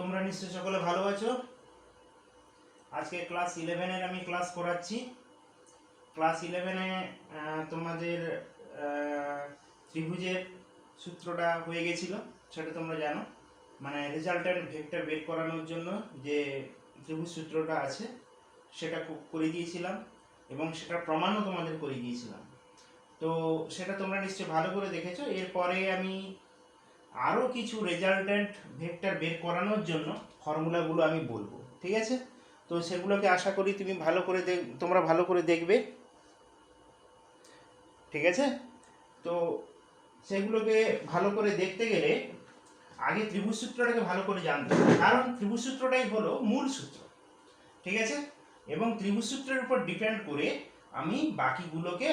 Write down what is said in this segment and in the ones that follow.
তোমরা নিশ্চয়ই সকলে ভালো আছো। আজকে ক্লাস 11 এর আমি ক্লাস করাচ্ছি। ক্লাস 11 এ তোমাদের ত্রিভুজের সূত্রটা হয়ে গেছিল, সেটা তোমরা জানো। মানে রেজাল্টেন্ট ভেক্টর বের করানোর জন্য যে ত্রিভুজ সূত্রটা আছে সেটা করে দিয়েছিলাম এবং সেটা প্রমাণও তোমাদের করে দিয়েছিলাম। তো সেটা তোমরা নিশ্চয়ই ভালো করে দেখেছো। এরপরে আমি আরও কিছু রেজাল্টেন্ট ভেক্টর বের করানোর জন্য ফর্মুলাগুলো আমি বলবো, ঠিক আছে? তো সেগুলোকে আশা করি তুমি তোমরা ভালো করে দেখবে, ঠিক আছে? তো সেগুলোকে ভালো করে দেখতে গেলে আগে ত্রিভুজ সূত্রটাকে ভালো করে জানতে হবে, কারণ ত্রিভুজ সূত্রটাই হলো মূল সূত্র, ঠিক আছে? এবং ত্রিভুজ সূত্রের উপর ডিপেন্ড করে আমি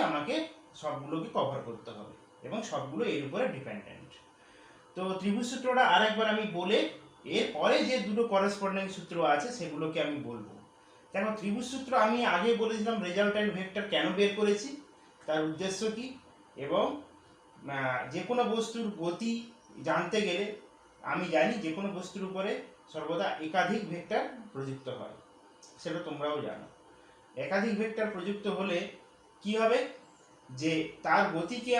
আমাকে সবগুলোকে কভার করতে হবে এবং সবগুলো এর উপরে ডিপেন্ডেন্ট। তো ত্রিভুজ সূত্রটা আরেকবার আমি বলে এরপরে যে দুটো করেসপন্ডিং সূত্র আছে সেগুলোকে আমি বলবো। দেখো, ত্রিভুজ সূত্র আমি আগে বলেছিলাম রেজাল্টেন্ট ভেক্টর কেন বের করেছি, তার উদ্দেশ্য কি, এবং যে কোনো বস্তুর গতি জানতে গেলে আমি জানি যে কোনো বস্তুর উপরে সর্বদা একাধিক ভেক্টর প্রযুক্ত হয়, সেটা তোমরাও জানো। একাধিক ভেক্টর প্রযুক্ত হলে কি হবে, যে তার গতিকে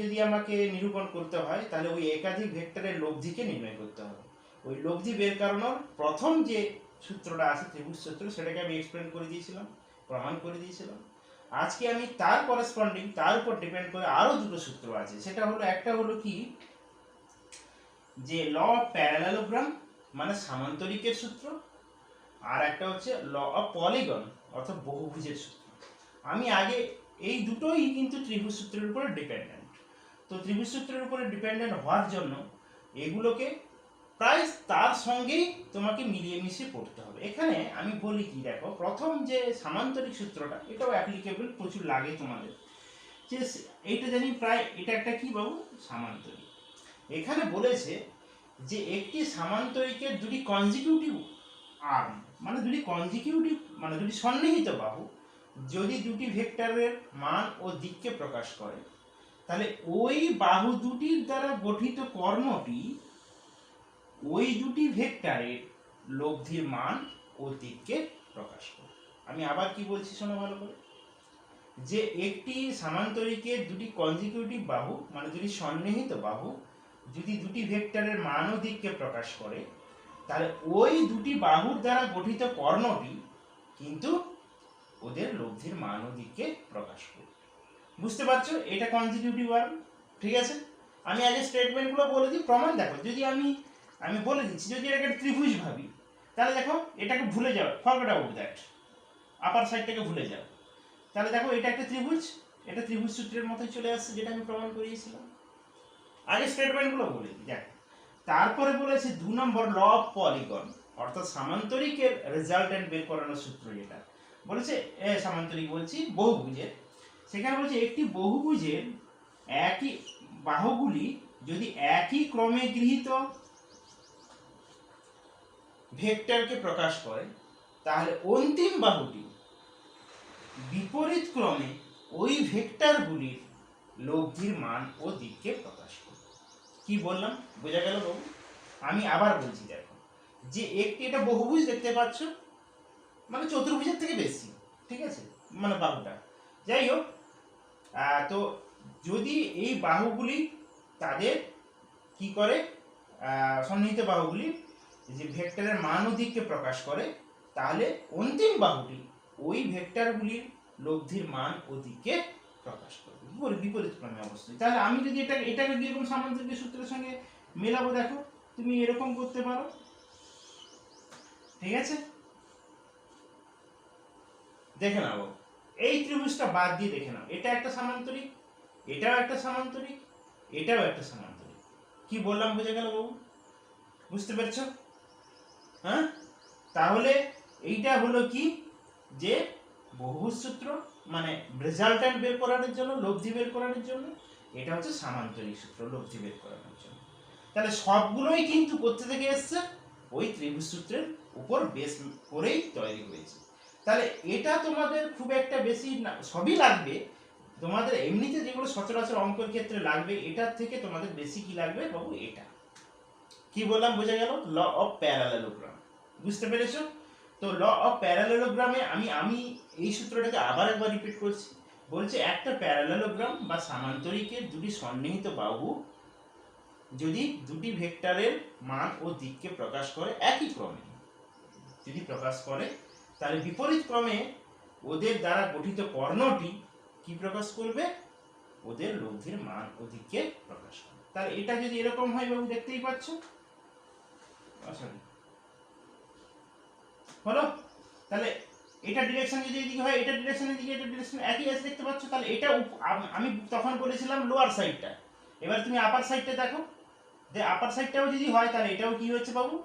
যদি আমাকে নিরূপণ করতে হয় তাহলে ওই একাধিক ভেক্টরের লব্ধিকে নির্ণয় করতে হবে। ওই লব্ধি বের করানোর প্রথম যে সূত্রটা আছে ত্রিভুজ সূত্র, সেটাকে আমি এক্সপ্লেন করে দিয়েছিলাম, প্রমাণ করে দিয়েছিলাম। আজকে আমি তার করেসপন্ডিং, তার উপর ডিপেন্ড করে আরো দুটো সূত্র আছে। সেটা হলো, একটা হলো কি, যে ল অফ প্যারালেলোগ্রাম মানে সামান্তরিকের সূত্র, আর একটা হচ্ছে ল অফ পলিগন অর্থাৎ বহুভুজের সূত্র। আমি আগে এই দুটোই কিন্তু ত্রিভুজ সূত্রের উপরে ডিপেন্ডেন্ট। তো ত্রিভুজ সূত্রের উপরে ডিপেন্ডেন্ট হওয়ার জন্য এগুলোকে প্রায় তার সঙ্গেই তোমাকে মিলিয়ে মিশিয়ে পড়তে হবে। এখানে আমি বলি কি, দেখো, প্রথম যে সামান্তরিক সূত্রটা, এটাও অ্যাপ্লিকেবল, প্রচুর লাগে তোমাদের, যে এইটা জানি প্রায়, এটা একটা কি বাবু, সামান্তরিক। এখানে বলেছে যে একটি সামান্তরিকের দুটি কনজিকিউটিভ আর্ম মানে দুটি সন্নিহিত বাহু যদি দুটি ভেক্টরের মান ও দিককে প্রকাশ করে, তাহলে ওই বাহু দুটির দ্বারা গঠিত কর্ণটি ওই দুটি ভেক্টরের লব্ধির মান ও দিককে প্রকাশ করে। আমি আবার কি বলছি শোনো ভালো করে, যে একটি সামান্তরিকের দুটি কনজিকিউটিভ বাহু মানে দুটি সন্নিহিত বাহু যদি দুটি ভেক্টরের মান ও দিককে প্রকাশ করে, তাহলে ওই দুটি বাহুর দ্বারা গঠিত কর্ণটি কিন্তু ওদের লব্ধির মান ও দিককে প্রকাশ করবে। বুঝতে পারছো? এটা কনজিকিউটিভ আর্ম, ঠিক আছে? আমি আগে স্টেটমেন্টগুলো বলে দিই, প্রমাণ দেখো। যদি আমি বলে দিচ্ছি, যদি এটাকে ত্রিভুজ ভাবি, তাহলে দেখো এটাকে ভুলে যাও, ফরগেট অ্যাবাউট দ্যাট, আপার সাইডটাকে ভুলে যাও। তাহলে দেখো এটা একটা ত্রিভুজ, এটা ত্রিভুজ সূত্রের মতোই চলে আসছে, যেটা আমি প্রমাণ করিয়েছিলাম। আগে স্টেটমেন্টগুলো বলে দিই, দেখো। তারপরে বলেছে 2 নম্বর ল অফ পলিগন অর্থাৎ সামান্তরিকের রেজাল্টেন্ট বের করানোর সূত্র, যেটা বলেছে সামান্তরিক বলছি বহুভুজের। সেখানে বলছে একটি বহুভুজের একই বাহুগুলি যদি একই ক্রমে গৃহীত ভেক্টরকে প্রকাশ করে, তাহলে অন্তিম বাহুটি বিপরীত ক্রমে ওই ভেক্টরগুলির লব্ধির মান ও দিককে প্রকাশ করে। কি বললাম, বোঝা গেল বাবু? আমি আবার বলছি, দেখো, যে এটা বহুভুজ দেখতে পাচ্ছ, মানে চতুর্ভুজের থেকে বেশি, ঠিক আছে, মানে বাহুটা। যাই হোক, তো যদি এই বাহুগুলি তাদের কি করে, সন্নিহিত বাহুগুলি যে ভেক্টরের মান ও দিককে প্রকাশ করে, তাহলে অন্তিম বাহুটি ওই ভেক্টরগুলির লব্ধির মান ও দিককে প্রকাশ করবে বিপরীত ক্রমে অবশ্যই। তাহলে আমি যদি এটাকে যেরকম সামান্তরিক সূত্রের সঙ্গে মেলাবো, দেখো তুমি এরকম করতে পারো, ঠিক আছে? দেখে নাও, এই ত্রিভুজটা বাদ দিয়ে দেখে নাও, এটা একটা সামান্তরিক, এটাও একটা সামান্তরিক, এটাও একটা সামান্তরিক। কি বললাম, বুঝে গেল বাবু? বুঝতে পেরেছো? হ্যাঁ, তাহলে এইটা হলো কি, যে বহুভুজ সূত্র মানে রেজাল্টেন্ট বের করানোর জন্য, লব্ধি বের করানোর জন্য। এটা হচ্ছে সামান্তরিক সূত্র, লব্ধি বের করানোর জন্য। তাহলে সবগুলোই কিন্তু কোথা থেকে এসছে, ওই ত্রিভুজ সূত্রের উপর বেস করেই তৈরি হয়েছে। তাহলে এটা তোমাদের খুব একটা বেশি সবই লাগবে, তোমাদের এমনিতে যেগুলো সচরাচর অঙ্কের ক্ষেত্রে লাগবে, এটার থেকে তোমাদের বেশি কি লাগবে বাবু, এটা। কি বললাম বোঝা গেল? ল অফ প্যারালেলোগ্রাম, বুঝতে পেরেছো? তো ল অফ প্যারালেলোগ্রামে আমি এই সূত্রটাকে আবার একবার রিপিট করছি। বলছে একটা প্যারালেলোগ্রাম বা সামান্তরিকের দুটি সন্নিহিত বাহু যদি দুটি ভেক্টরের মান ও দিককে প্রকাশ করে একই ক্রমে, যদি প্রকাশ করে, তাহলে বিপরীত ক্রমে ওদের দ্বারা গঠিত কর্ণটি কি প্রকাশ করবে? ওদের লব্ধির মান ও দিককে প্রকাশ করবে। তাহলে এটা যদি এরকম হয় বাবু, দেখতেই পাচ্ছ, হলো? তাহলে এটা ডিরেকশন যদি এদিকে হয়, এটা ডিরেকশনের দিকে, এটা ডিরেকশন একই আছে, দেখতে পাচ্ছ? তাহলে এটা আমি তখন বলেছিলাম লোয়ার সাইডটা, এবার তুমি আপার সাইডটা দেখো, যে আপার সাইডটাও যদি হয় তাহলে এটাও কি হচ্ছে বাবু?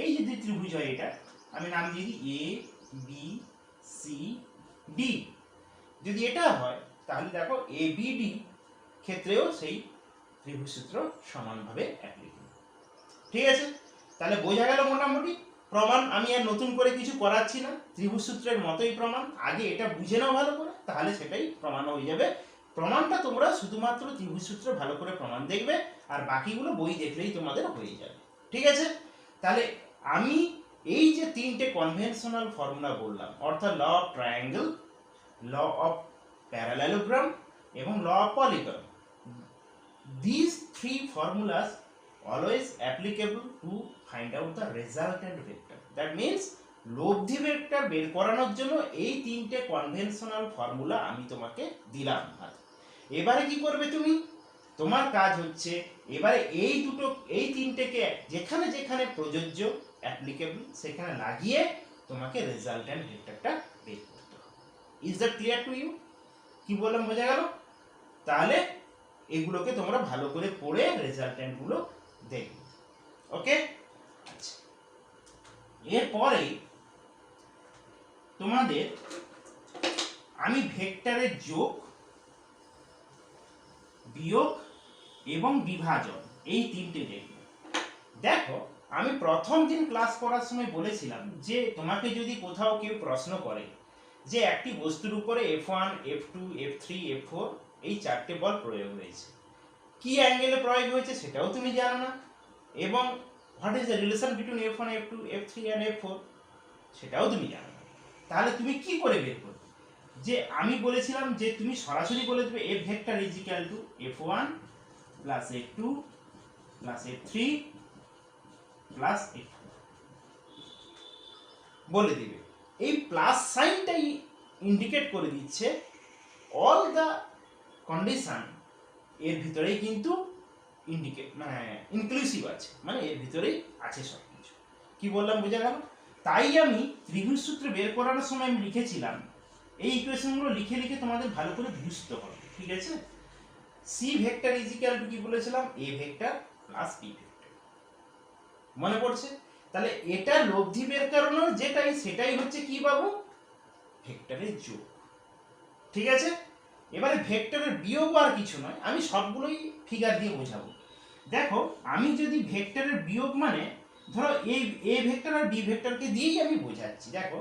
এই যদি ত্রিভুজ হয়, এটা আমি নাম দিয়ে দিই এ বি সি ডি, যদি এটা হয় তাহলে দেখো এ বি ডি ক্ষেত্রেও সেই ত্রিভুজ সূত্র সমানভাবে অ্যাপ্লিকেবল। ঠিক আছে? তাহলে বোঝা গেল মোটামুটি। প্রমাণ আমি আর নতুন করে কিছু করাচ্ছি না, ত্রিভুজ সূত্রের মতোই প্রমাণ। আগে এটা বুঝে নাও ভালো করে, তাহলে সেটাই প্রমাণ হয়ে যাবে। প্রমাণটা তোমরা শুধুমাত্র ত্রিভুজ সূত্র ভালো করে প্রমাণ দেখবে, আর বাকিগুলো বই দেখলেই তোমাদের হয়ে যাবে। ঠিক আছে? তাহলে আমি এই যে তিনটে কনভেনশনাল ফর্মুলা বললাম, অর্থাৎ law of triangle, law of parallelogram এবং law of polygon, these three formulas always applicable to find out the resultant vector. That means লব্ধি ভেক্টর বের করানোর জন্য এই তিনটে কনভেনশনাল ফর্মুলা আমি তোমাকে দিলাম। এবারে কি করবে তুমি? তোমার কাজ হচ্ছে এবারে এই তিনটেকে যেখানে যেখানে প্রযোজ্য, অ্যাপ্লিকেবল, সেখানে লাগিয়ে তোমাকে রেজাল্টেন্ট ভেক্টরটা বের করতে হবে। Is that clear to you? কি বললাম বোঝা গেল? তাহলে এগুলোকে তোমরা ভালো করে পড়ে রেজাল্টেন্ট গুলো দেখবে। ওকে? আচ্ছা, এরপরে তোমাদের আমি ভেক্টরের যোগ, বিয়োগ এবং বিভাজন এই তিনটে দেখব। দেখো, আমি প্রথম দিন ক্লাস করার সময় বলেছিলাম যে তোমাকে যদি কোথাও কেউ প্রশ্ন করে যে একটি বস্তুর উপরে F1, F2, F3, F4 এই চারটে বল প্রয়োগ হয়েছে, কি অ্যাঙ্গেলে প্রয়োগ হয়েছে সেটাও তুমি জানো না, এবং what is the relation between F1, F2, F3 and F4 সেটাও তুমি জানো না, তাহলে তুমি কি করে বের করবে? যে আমি বলেছিলাম যে তুমি সরাসরি বলে দেবে F vector is equal two F1 plus F2 plus F3 plus F4 বলে দিবে। এই প্লাস সাইনটাই ইন্ডিকেট করে দিচ্ছে অল দ্য কন্ডিশন এর ভিতরেই কিন্তু ইনক্লুসিভ আছে, মানে এর ভিতরেই আছে সব কিছু। কি বললাম বোঝা গেল? তাই আমি ত্রিভুজ সূত্র বের করানোর সময় আমি লিখেছিলাম এই ইকুয়েশনগুলো লিখে লিখে তোমাদের ভালো করে বুঝতে হবে। ঠিক আছে? C vector is equal to কি বলেছিলাম? A vector plus B vector, মনে পড়ছে? তাহলে এটা লব্ধি বের করানোর সেটাই হচ্ছে কি বাবু? ভেক্টরের যোগ। ঠিক আছে? এবারে ভেক্টরের বিয়োগ আর কিছু নয়, আমি সবগুলোই ফিগার দিয়ে বোঝাবো। দেখো, আমি যদি ভেক্টরের বিয়োগ মানে ধরো এই এ ভেক্টর আর বি ভেক্টরকে দিয়েই আমি বোঝাচ্ছি। দেখো,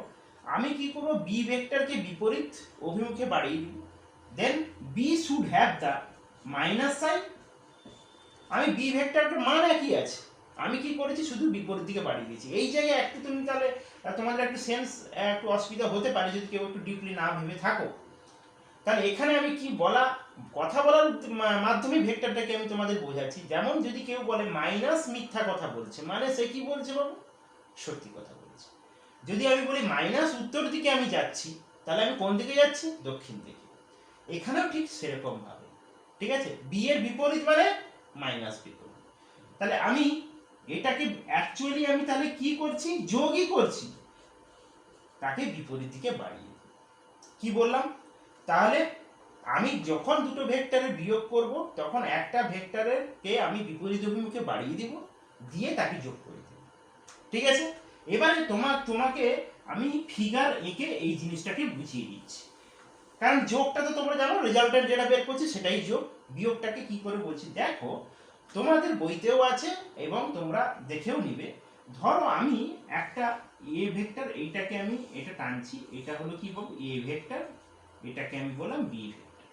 আমি কি করব? বি ভেক্টরকে বিপরীত অভিমুখে বাড়িয়ে দিব, then B should have the minus sign. আমি বি ভেক্টরের মান একই আছে, আমি কি করেছি? শুধু বিপরীত দিকে বাড়িয়ে দিয়েছি। এই জায়গায় একটু তুমি তাহলে তোমাদের একটু সেন্স একটু অসুবিধা হতে পারে যদি কেউ একটু ডিপলি না ভেবে থাকো। তাহলে এখানে আমি কি কথা বলার মাধ্যমে ভেক্টরটাকে আমি তোমাদের বোঝাচ্ছি। যেমন যদি কেউ বলে মাইনাস মিথ্যা কথা বলছে, মানে সে কি বলছে বাবু? সত্যি কথা বলছে। যদি আমি বলি মাইনাস উত্তর দিকে আমি যাচ্ছি, তাহলে আমি কোন দিকে যাচ্ছি? দক্ষিণ দিকে। এখানেও ঠিক সেরকম ভাবে। ঠিক আছে? বি এর বিপরীত মানে মাইনাস বিপরীত। তাহলে আমি এটাকে অ্যাকচুয়ালি আমি তাহলে কি করছি? যোগই করছি, তাকে বিপরীত দিকে বাড়িয়ে। কি বললাম? তাহলে আমি যখন দুটো ভেক্টরের বিয়োগ করব, তখন একটা ভেক্টরের কে আমি বিপরীত অভিমুখে বাড়িয়ে দেব, দিয়ে তাকে যোগ করে দেব। ঠিক আছে? এবারে তোমাকে আমি ফিগার এঁকে এই জিনিসটাকে বুঝিয়ে দিচ্ছি। কারণ যোগটা তো তোমরা জানো, রেজাল্টেন্ট যেটা বের করছি সেটাই যোগ। বিয়োগটাকে কি করে বলছি দেখো, তোমাদের বইতেও আছে এবং তোমরা দেখেও নিবে। ধরো আমি একটা এ ভেক্টর, এইটাকে আমি এটা টানছি, এটা হলো কি বলবো? এ ভেক্টর, এটাকে আমি বললাম বি ভেক্টর।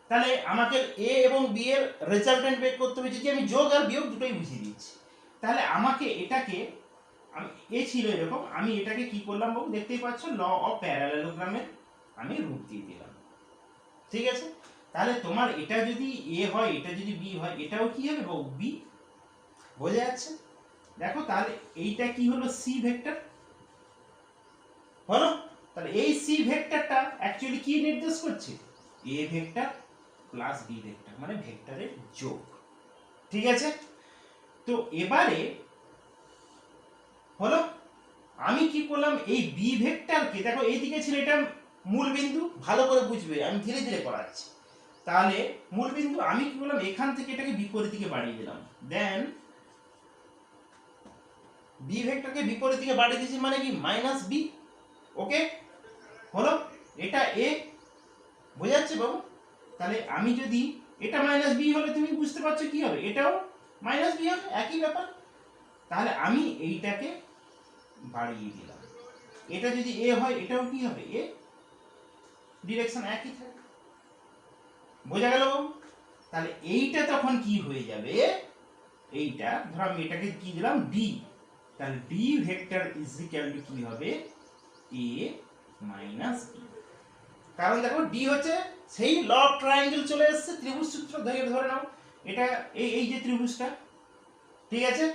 তাহলে আমাকে এ এবং বি এর রেজাল্টেন্ট বের করতে হবে। যদি আমি যোগ আর বিয়োগ দুটোই বুঝিয়ে দিচ্ছি, তাহলে আমাকে এটাকে, আমি এ ছিল এরকম, আমি এটাকে কি করলাম বাবু, দেখতেই পাচ্ছ ল অফ প্যারালেলোগ্রামের আমি রূপ দিয়ে দিলাম। ঠিক আছে, তাহলে তোমার এটা যদি এ হয়, এটা যদি বি হয়, এটাও কি হবে বাবু, বি। বোঝা যাচ্ছে? দেখো তাহলে এইটা কি হলো, সি ভেক্টর হলো। তাহলে এই সি ভেক্টরটা অ্যাকচুয়ালি কি নির্দেশ করছে, A vector plus B vector, মানে ভেক্টরের যোগ। ঠিক আছে, তো এবারে হলো আমি কি করলাম, এই বি ভেক্টরকে দেখো এইদিকে ছিল এটা মূল বিন্দু, ভালো করে বুঝবে, আমি ধীরে ধীরে করাচ্ছি। তাহলে মূল বিন্দু আমি কি করলাম, এখান থেকে এটাকে বিপরীত দিকে বাড়িয়ে দিলাম। দেন বি ভেক্টরকে বিপরীত দিকে বাড়িয়ে দিয়েছি মানে কি, মাইনাস বি। ওকে হলো, এটা এ। বোঝা যাচ্ছে বাবু? তাহলে আমি যদি এটা মাইনাস বি হলে তুমি বুঝতে পারছো কি হবে, এটাও মাইনাস বি হবে, একই ব্যাপার। তাহলে আমি এইটাকে বাড়িয়ে দিলাম। এটা যদি এ হয়, এটাও কি হবে, এ, ডিরেকশন একই থাকে। বোঝা গেল বাবু? তাহলে এইটা তখন কি হয়ে যাবে, এইটা ধরো আমি এটাকে কি দিলাম, ডি। তাহলে D vector is equal to কি হবে, এ মাইনাস বি। কারণ দেখো ডি হচ্ছে সেই ল অফ ট্রায়াঙ্গেল চলে এসেছে, ত্রিভুজ সূত্র ধরে নাও, এটা এই এই যে ত্রিভুজটা। ঠিক আছে,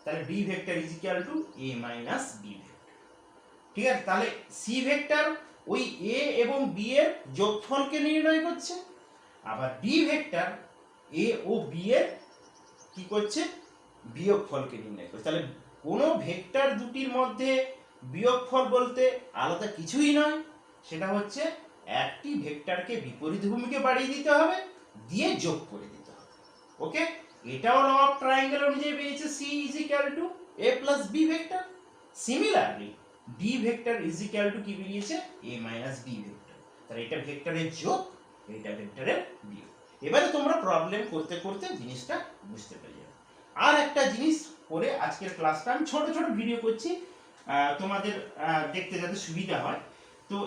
তাহলে D vector is equal to A minus B vector. ঠিক আছে, তাহলে সি ভেক্টর ওই এ এবং বি এর যোগফলকে নির্ণয় করছে, আবার ডি ভেক্টর এ ও বি এর কি করছে, বিয়োগফলকে নির্ণয় করছে। তাহলে কোনো ভেক্টর দুটির মধ্যে বিয়োগফল বলতে আলাদা কিছুই নয়, সেটা হচ্ছে একটি ভেক্টরকে বিপরীত ভূমিকে বাড়িয়ে দিতে হবে, দিয়ে যোগ করে দিতে হবে। ওকে, এটাও ল অফ ট্রায়াঙ্গেল অনুযায়ী বেরিয়েছে, C is equal to A plus B vector. Similarly D vector is equal to কি বেরিয়েছে, এ মাইনাস বি ভেক্টর। তাহলে এটা ভেক্টরের যোগ, এটা ভেক্টরের বিয়োগ। এবারে তোমরা প্রবলেম করতে করতে জিনিসটা বুঝতে পেরে যাবে। আর একটা জিনিস করে আজকের ক্লাসটা আমি ছোট ছোট ভিডিও করছি, তোমাদের দেখতে যাতে সুবিধা হয়। তো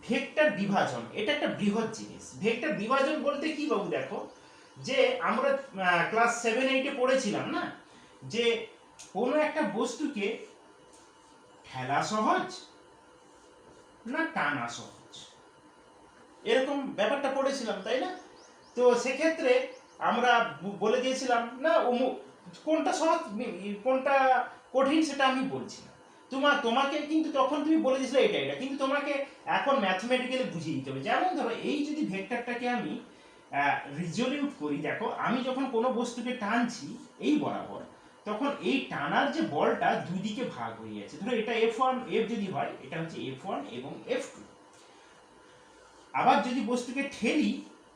ভেক্টর বিভাজন এটা একটা বৃহৎ জিনিস। ভেক্টর বিভাজন বলতে কি বাবু, দেখো যে আমরা ক্লাস 7-8 পড়েছিলাম না, যে কোনো একটা বস্তুকে ঠেলা সহজ না টানা সহজ, এরকম ব্যাপারটা পড়েছিলাম, তাই না? তো সেক্ষেত্রে আমরা বলে দিয়েছিলাম না কোনটা সহজ কোনটা কঠিন সেটা আমি বলছি না, তোমাকে কিন্তু তখন তুমি বলে দিয়েছিলে এটা এটা, কিন্তু তোমাকে এখন ম্যাথমেটিক্যালি বুঝিয়ে দিতে হবে। যেমন ধরো এই যদি ভেক্টরটাকে আমি রিজলিউট করি, দেখো আমি যখন কোনো বস্তুকে টানছি এই বরাবর, তখন এই টানার যে বলটা দুই দিকে ভাগ হয়ে যাচ্ছে। ধরো এটা F1 F যদি হয়, এটা হচ্ছে F1 এবং F2। আবার যদি বস্তুকে ঠেলি,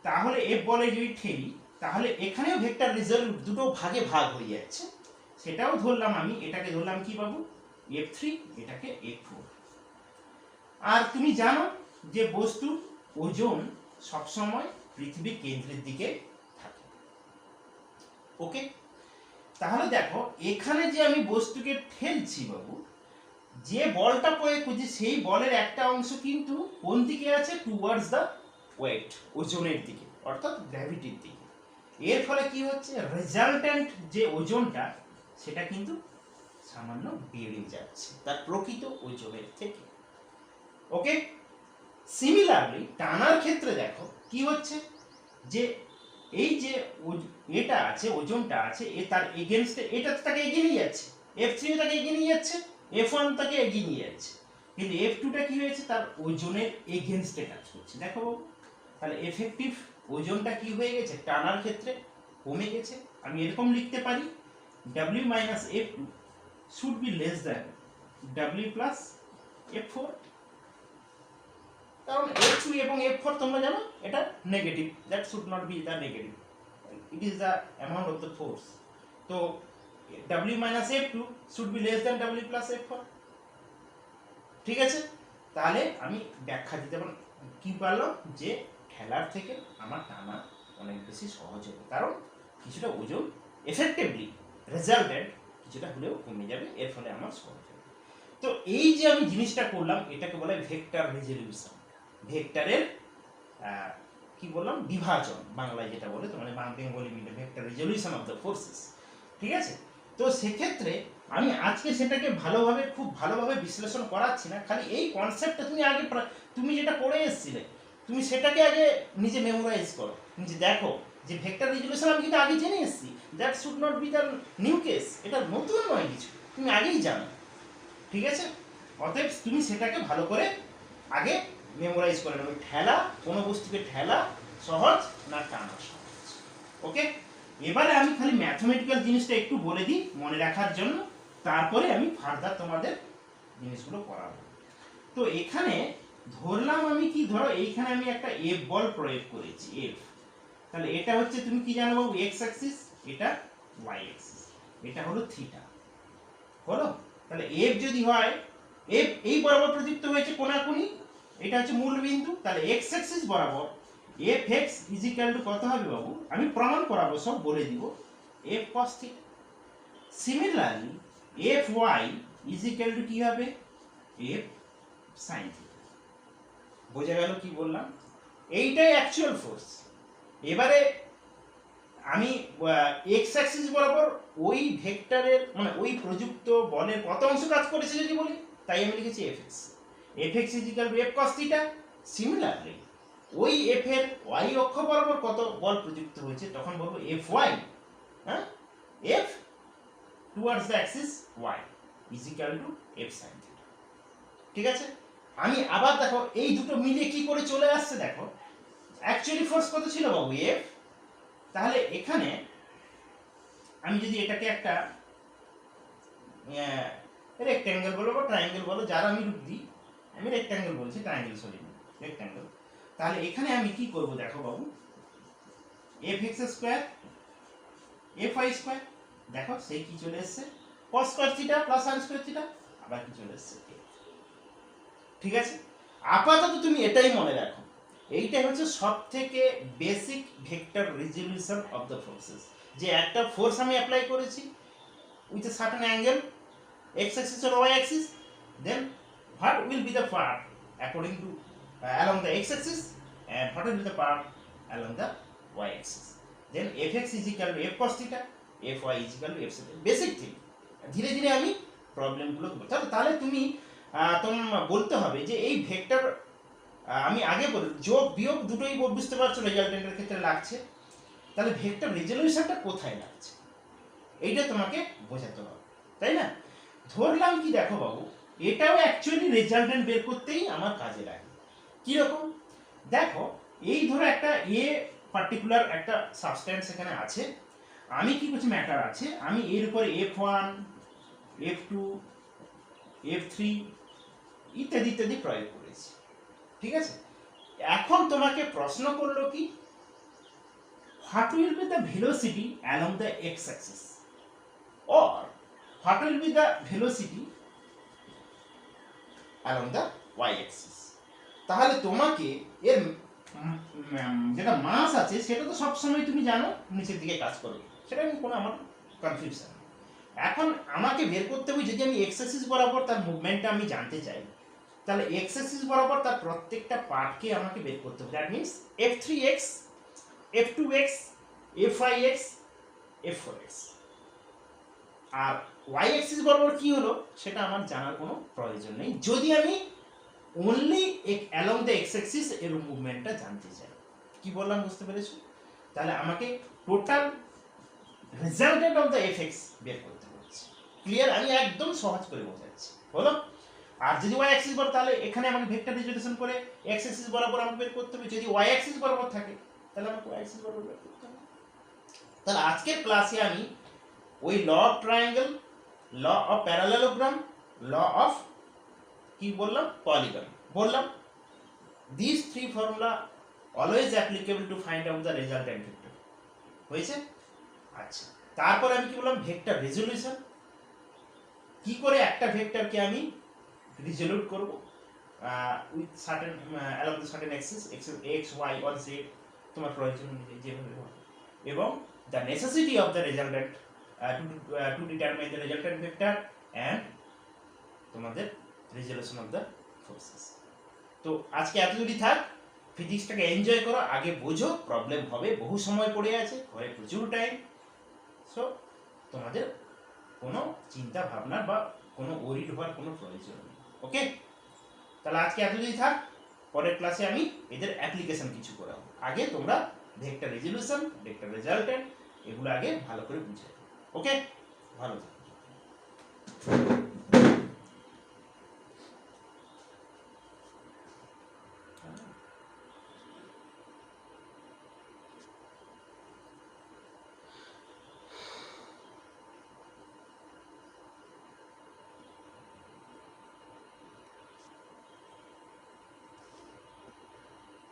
তাহলে F বলে যদি ঠেলি, তাহলে এখানেও ভেক্টর রিজলিউট দুটো ভাগে ভাগ হয়ে যাচ্ছে। সেটাও ধরলাম আমি, এটাকে ধরলাম কি বাবু, F3, এটাকে F4। আর তুমি জানো যে বস্তুর ওজন সবসময় পৃথিবীর কেন্দ্রের দিকে থাকে। ওকে, তাহলে দেখো এখানে যে আমি বস্তুকে ঠেলছি বাবু, যে বলটা প্রয়োগ করছি সেই বলের একটা অংশ কিন্তু কোন দিকে আছে, টুয়ার্ডস দ্য ওয়েট, ওজনের দিকে, অর্থাৎ গ্র্যাভিটির দিকে। এর ফলে কি হচ্ছে, রেজাল্টেন্ট যে ওজনটা সেটা কিন্তু সামান্য বেড়ে যাচ্ছে তার প্রকৃত ওজনের থেকে। ওকে, সিমিলারলি টানার ক্ষেত্রে দেখো কি হচ্ছে, যে এই যে এটা আছে, ওজনটা আছে, এ তার এগেনস্টে এটা তাকে এগিয়ে নিয়ে যাচ্ছে, F3 তাকে এগিয়ে নিয়ে যাচ্ছে, F1 তাকে এগিয়ে নিয়ে যাচ্ছে, কিন্তু F2টা কি হয়েছে, তার ওজনের এগেনস্টে কাজ করছে। দেখো বাবু, তাহলে এফেক্টিভ ওজনটা কি হয়ে গেছে, টানার ক্ষেত্রে কমে গেছে। আমি এরকম লিখতে পারি, W minus F2 should be less than W plus F4, কারণ F2 এবং F4 তোমরা জানো এটা negative, that should not be the negative, it is the amount of the force. তো W minus F2 should be less than W plus F4। ঠিক আছে, তাহলে আমি ব্যাখ্যা দিতে কি পারলাম, যে ঠেলার থেকে আমার টানা অনেক বেশি সহজ হবে, কারণ কিছুটা ওজন এফেক্টিভলি রেজাল্টেন্ট কিছুটা হলেও কমে যাবে, এর ফলে আমার সহজ হবে। তো এই যে আমি জিনিসটা করলাম, এটাকে বলে ভেক্টর রেজলিউশন, ভেক্টরের কি বললাম, বিভাজন বাংলায় যেটা বলে, তোমাদের Bengali medium vector resolution of the forces. ঠিক আছে, তো সেক্ষেত্রে আমি আজকে সেটাকে খুব ভালোভাবে বিশ্লেষণ করাচ্ছি না, খালি এই কনসেপ্টটা তুমি আগে তুমি যেটা পড়ে এসেছিলে তুমি সেটাকে আগে নিজে মেমোরাইজ করো, নিজে দেখো যে ভেক্টর রেজলিউশন আমি কিন্তু আগে জেনে এসেছি, that should not be the new case, এটা নতুন নয় কিছু, তুমি আগেই জানো। ঠিক আছে, অতএব তুমি সেটাকে ভালো করে আগে মেমোরাইজ করে নেবে। ঠেলা, কোনো বস্তুকে ঠেলা সহজ না টানা সহজ। ওকে, এবারে আমি খালি ম্যাথমেটিক্যাল জিনিসটা একটু বলে দিই মনে রাখার জন্য, তারপরে আমি ফার্দার তোমাদের জিনিসগুলো করাবো। তো এখানে ধরলাম আমি কি, ধরো এইখানে আমি একটা এফ বল প্রয়োগ করেছি, এফ, তাহলে এটা হচ্ছে তুমি কি জানো বাবু, এক্স অ্যাক্সিস, এটা ওয়াই অ্যাক্সিস, এটা হলো থিটা, হলো। তাহলে এফ যদি হয়, এফ এই বরাবর প্রযুক্ত হয়েছে কোণাকুনি, এটা হচ্ছে মূল বিন্দু, তাহলে এক্স অ্যাক্সিস বরাবর F X is equal to কত হবে বাবু, আমি প্রমাণ করাবো, সব বলে দিব, F cos theta. Similarly F Y is equal to কি হবে, এফ সাইন থিটা। বোঝা গেল কি বললাম, এইটাই অ্যাকচুয়াল ফোর্স। এবারে আমি এক্স অ্যাক্সিস বরাবর ওই ভেক্টরের মানে ওই প্রযুক্ত বলের কত অংশ কাজ করেছে যদি বলি, তাই আমি লিখেছি F X, F X is equal to F cos theta. Similarly ওই এফ এর ওয়াই অক্ষ বরাবর কত বল প্রযুক্ত হয়েছে তখন বলবো এফ ওয়াই, হ্যাঁ, F towards the axis Y is equal to F sine theta. ঠিক আছে, আমি আবার দেখো এই দুটো মিলিয়ে কি করে চলে আসছে, দেখো অ্যাকচুয়ালি ফোর্স কত ছিল বাবু, এফ। তাহলে এখানে আমি যদি এটাকে একটা রেক্ট্যাঙ্গেল বলো বা ট্রায়াঙ্গেল বলো, যার আমি রূপ দিই, আমি রেক্ট্যাঙ্গেল বলছি, ট্রায়াঙ্গেল সরি রেক্ট্যাঙ্গেল। তাহলে এখানে আমি কি করব দেখো বাবু, F X square F Y square, দেখো সেই কি চলে এসছে, cos square theta plus sine square theta, আবার কি চলে এসছে। ঠিক আছে, আপাতত তুমি এটাই মনে রাখো, এইটাই হচ্ছে সব থেকে basic vector resolution of the forces, যে একটা ফোর্স আমি অ্যাপ্লাই করেছি with a certain angle x axis or y axis, then what will be the part according to along the x axis and what will be the part along the y axis, then fx is equal to f cos theta, fy is equal to f sin theta, basic thing। ধীরে ধীরে আমি প্রবলেমগুলো করব, তাহলে তুমি তোমার বলতে হবে যে এই ভেক্টর আমি আগে বলি যোগ বিয়োগ দুটোই বুঝতে পারছো রেজাল্টেন্টের ক্ষেত্রে লাগছে, তাহলে ভেক্টর রেজলিউশনটা কোথায় লাগছে এইটা তোমাকে বোঝাতে হবে, তাই না। ধরলাম কি দেখো বাবু, এটাও অ্যাকচুয়ালি রেজাল্টেন্ট বের করতেই আমার কাজে লাগে। কিরকম দেখো, এই ধরো একটা পার্টিকুলার একটা সাবস্ট্যান্স এখানে আছে, আমি কি করছি, ম্যাটার আছে, আমি এর উপরে F1 F2 F3 ইত্যাদি ইত্যাদি প্রয়োগ করেছি। ঠিক আছে, এখন তোমাকে প্রশ্ন করলো কি, what will be the velocity along the x axis or what will be the velocity along the y axis। তাহলে তোমাকে এর যেটা মাস আছে সেটা তো সবসময় তুমি জানো নিচের দিকে কাজ করবে, সেটা আমি কোনো আমার কনফিউশন। এখন আমাকে বের করতে হবে, যদি আমি এক্স অ্যাক্সিস বরাবর তার মুভমেন্টটা আমি জানতে চাই, তাহলে এক্স অ্যাক্সিস বরাবর তার প্রত্যেকটা পার্টকে আমাকে বের করতে হবে, that means f3x f2x f5x f4x। আর y অ্যাক্সিস বরাবর কি হলো সেটা আমার জানার কোনো প্রয়োজন নেই, যদি আমি only along the x Axis এর মুভমেন্টটা জানতে চাই। কি বললাম বুঝতে পেরেছো? তাহলে আমাকে total resultant of the FX বের করতে হচ্ছে। ক্লিয়ার? আমি একদম সহজ করে বোঝাচ্ছি, হলো? আর যদি y অ্যাক্সিস বরাবর, তাহলে এখানে আমাকে ভেক্টর রিপ্রেজেন্টেশন করে x অ্যাক্সিস বরাবর আমাকে বের করতে হবে, যদি y অ্যাক্সিস বরাবর থাকে তাহলে আমাকে y অ্যাক্সিস বরাবর বের করতে হবে। তাহলে আজকের ক্লাসে আমি ওই law of triangle, law of parallelogram, law of কি বললাম, পলিগন বললাম, this three formula always applicable to find out the resultant vector. হয়েছে? আচ্ছা, তারপরে আমি কি বললাম, ভেক্টর রেজলিউশন, কি করে একটা ভেক্টরকে আমি রিজলিউট করব with certain along the certain axis X Y or Z, তোমার প্রয়োজন অনুযায়ী যেভাবে হবে, এবং the necessity of the resultant to determine the resultant vector and তোমাদের রেজলিউশন অফ দ্য ফোর্সেস। তো আজকে এতদূরই থাক, ফিজিক্সটাকে এনজয় করো, আগে বোঝো, প্রবলেম হবে, বহু সময় পড়ে আছে, ঘরে প্রচুর টাইম। সো তোমাদের কোনো চিন্তা ভাবনা বা কোনো ওরিড হওয়ার কোনো প্রয়োজন নেই। ওকে, তাহলে আজকে এতদিন থাক, পরের ক্লাসে আমি এদের অ্যাপ্লিকেশন কিছু করাবো। আগে তোমরা ভেক্টর রেজলিউশন, ভেক্টর রেজাল্টেন্ট এগুলো আগে ভালো করে বুঝে। ওকে, ভালো থাকো।